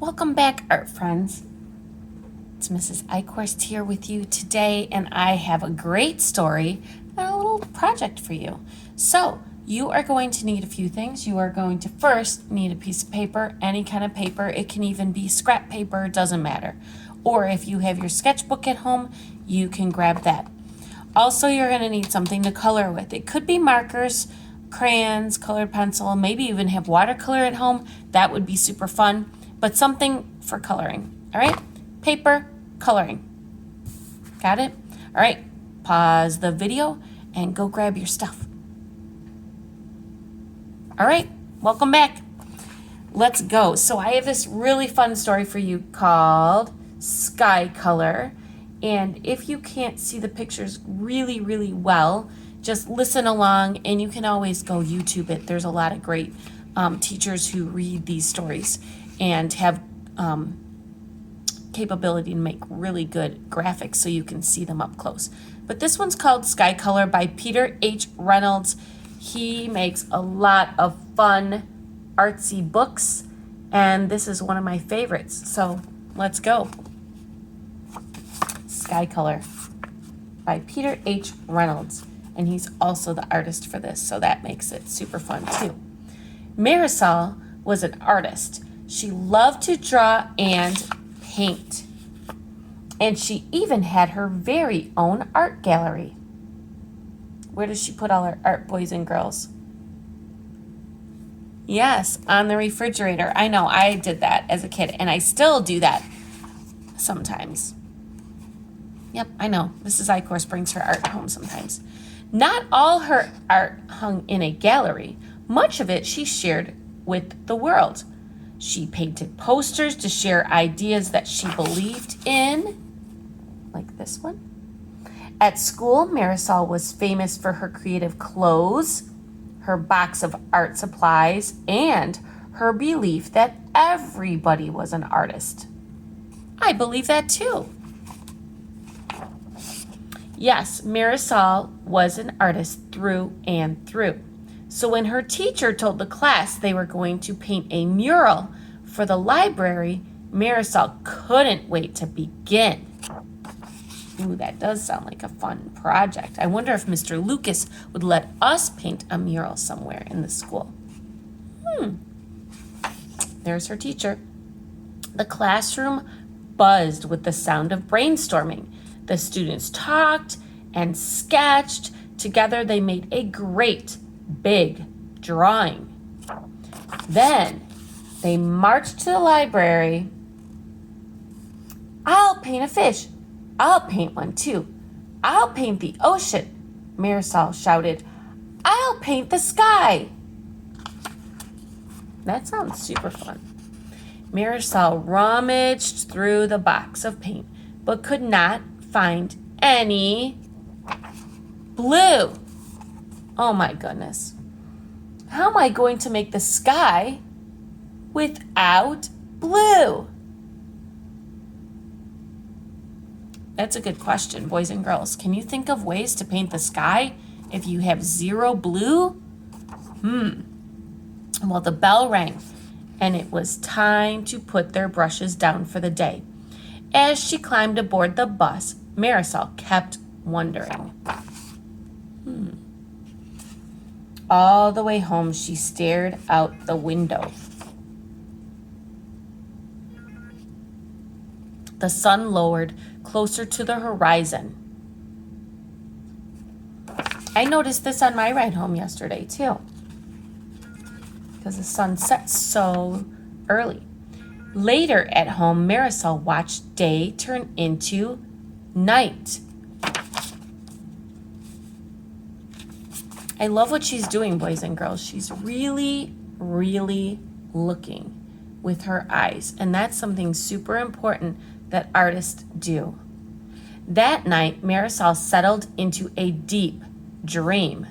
Welcome back, art friends. It's Mrs. Eichhorst here with you today, and I have a great story and a little project for you. So, you are going to need a few things. You are going to first need a piece of paper, any kind of paper. It can even be scrap paper, doesn't matter. Or if you have your sketchbook at home, you can grab that. Also, you're going to need something to color with. It could be markers, crayons, colored pencil, maybe even have watercolor at home. That would be super fun, but something for coloring. All right? Paper, coloring. Got it? All right. Pause the video and go grab your stuff. All right. Welcome back. Let's go. So I have this really fun story for you called Sky Color. And if you can't see the pictures really, really well, just listen along, and you can always go YouTube it. There's a lot of great teachers who read these stories and have capability to make really good graphics so you can see them up close. But this one's called Sky Color by Peter H. Reynolds. He makes a lot of fun, artsy books, and this is one of my favorites. So let's go. Sky Color by Peter H. Reynolds, and he's also the artist for this, so that makes it super fun too. Marisol was an artist. She loved to draw and paint, and she even had her very own art gallery. Where does she put all her art, boys and girls? Yes, on the refrigerator. I know, I did that as a kid, and I still do that sometimes. Yep, I know. Mrs. Eichhorst brings her art home sometimes. Not all her art hung in a gallery. Much of it she shared with the world. She painted posters to share ideas that she believed in, like this one. At school, Marisol was famous for her creative clothes, her box of art supplies, and her belief that everybody was an artist. I believe that too. Yes, Marisol was an artist through and through. So when her teacher told the class they were going to paint a mural for the library, Marisol couldn't wait to begin. Ooh, that does sound like a fun project. I wonder if Mr. Lucas would let us paint a mural somewhere in the school. There's her teacher. The classroom buzzed with the sound of brainstorming. The students talked and sketched. Together they made a great big drawing. Then they marched to the library. I'll paint a fish. I'll paint one too. I'll paint the ocean, Marisol shouted. I'll paint the sky. That sounds super fun. Marisol rummaged through the box of paint, but could not find any blue. Oh my goodness. How am I going to make the sky without blue? That's a good question, boys and girls. Can you think of ways to paint the sky if you have zero blue? Well, the bell rang, and it was time to put their brushes down for the day. As she climbed aboard the bus, Marisol kept wondering. All the way home, she stared out the window. The sun lowered closer to the horizon. I noticed this on my ride home yesterday, too, because the sun sets so early. Later at home, Marisol watched day turn into night. I love what she's doing, boys and girls. She's really, really looking with her eyes, and that's something super important that artists do. That night, Marisol settled into a deep dream.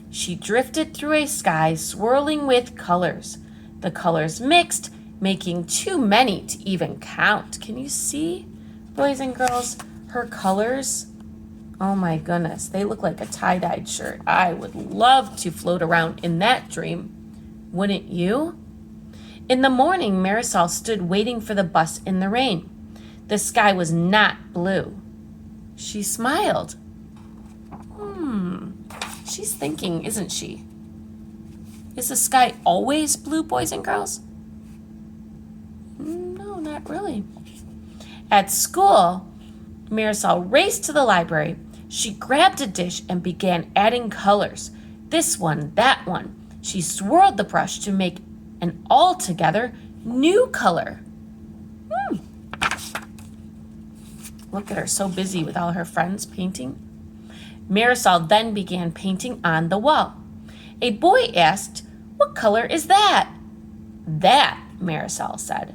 She drifted through a sky swirling with colors. The colors mixed, making too many to even count. Can you see, boys and girls, her colors? Oh my goodness, they look like a tie-dyed shirt. I would love to float around in that dream. Wouldn't you? In the morning, Marisol stood waiting for the bus in the rain. The sky was not blue. She smiled. She's thinking, isn't she? Is the sky always blue, boys and girls? No, not really. At school, Marisol raced to the library. She grabbed a dish and began adding colors. This one, that one. She swirled the brush to make an altogether new color. Look at her, so busy with all her friends painting. Marisol then began painting on the wall. A boy asked, "What color is that?" "That," Marisol said,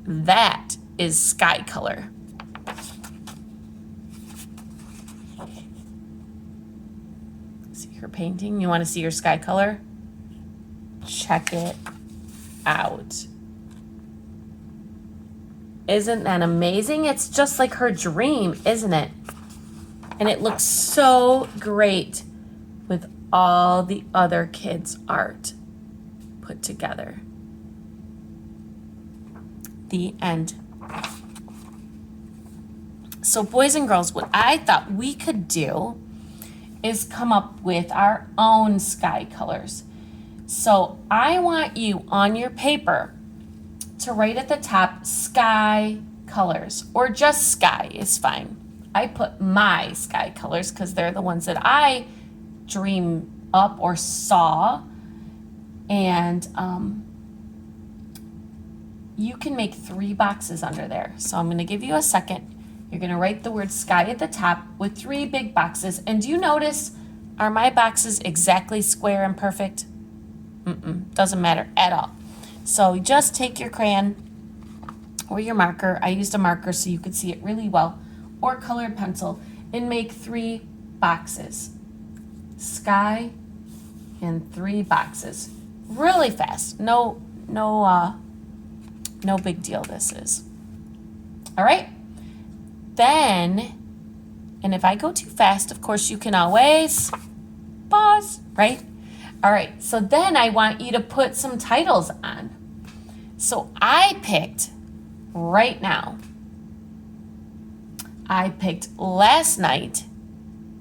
"that is sky color." See her painting? You want to see her sky color? Check it out. Isn't that amazing? It's just like her dream, isn't it? And it looks so great with all the other kids' art put together. The end. So boys and girls, what I thought we could do is come up with our own sky colors. So I want you on your paper to write at the top sky colors, or just sky is fine. I put my sky colors because they're the ones that I dream up or saw. And you can make 3 boxes under there. So I'm going to give you a second. You're going to write the word sky at the top with 3 big boxes. And do you notice, are my boxes exactly square and perfect? Doesn't matter at all. So just take your crayon or your marker. I used a marker so you could see it really well, or colored pencil, and make 3 boxes. Sky in 3 boxes. Really fast. No big deal this is. All right. Then, and if I go too fast, of course you can always pause, right? All right, so then I want you to put some titles on. So I picked right now. I picked last night,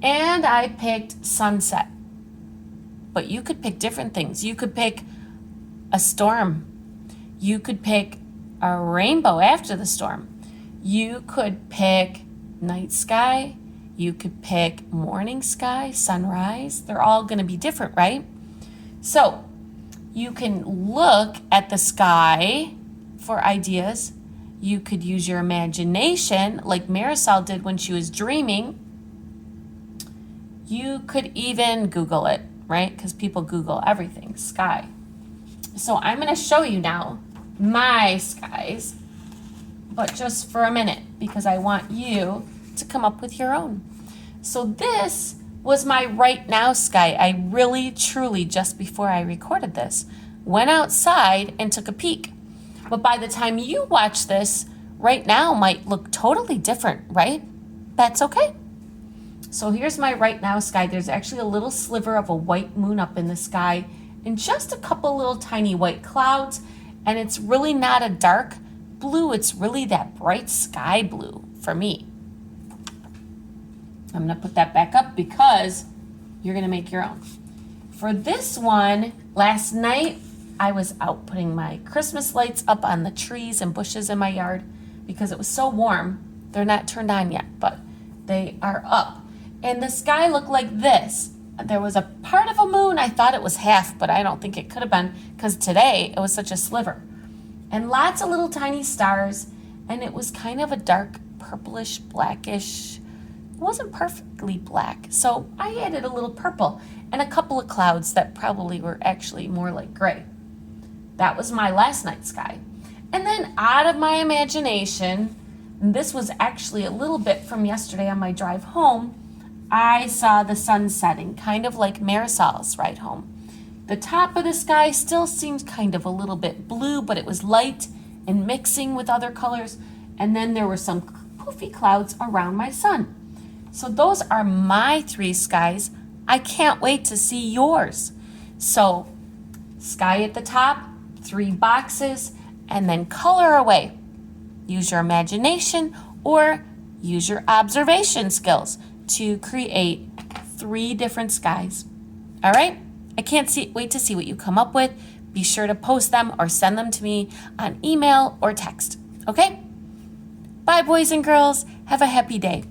and I picked sunset. But you could pick different things. You could pick a storm. You could pick a rainbow after the storm. You could pick night sky. You could pick morning sky, sunrise. They're all going to be different, right? So you can look at the sky for ideas. You could use your imagination like Marisol did when she was dreaming. You could even Google it, right? Because people Google everything, sky. So I'm going to show you now my skies, but just for a minute because I want you to come up with your own. So this was my right now sky. I really, truly, just before I recorded this, went outside and took a peek. But by the time you watch this, right now might look totally different, right? That's okay. So here's my right now sky. There's actually a little sliver of a white moon up in the sky and just a couple little tiny white clouds. And it's really not a dark blue. It's really that bright sky blue for me. I'm going to put that back up because you're going to make your own. For this one, last night, I was out putting my Christmas lights up on the trees and bushes in my yard because it was so warm. They're not turned on yet, but they are up. And the sky looked like this. There was a part of a moon. I thought it was half, but I don't think it could have been because today it was such a sliver. And lots of little tiny stars. And it was kind of a dark purplish, blackish. It wasn't perfectly black. So I added a little purple and a couple of clouds that probably were actually more like gray. That was my last night sky. And then out of my imagination, and this was actually a little bit from yesterday on my drive home, I saw the sun setting, kind of like Marisol's ride home. The top of the sky still seemed kind of a little bit blue, but it was light and mixing with other colors. And then there were some poofy clouds around my sun. So those are my 3 skies. I can't wait to see yours. So sky at the top, 3 boxes, and then color away. Use your imagination or use your observation skills to create 3 different skies. All right? I can't wait to see what you come up with. Be sure to post them or send them to me on email or text. Okay? Bye, boys and girls. Have a happy day.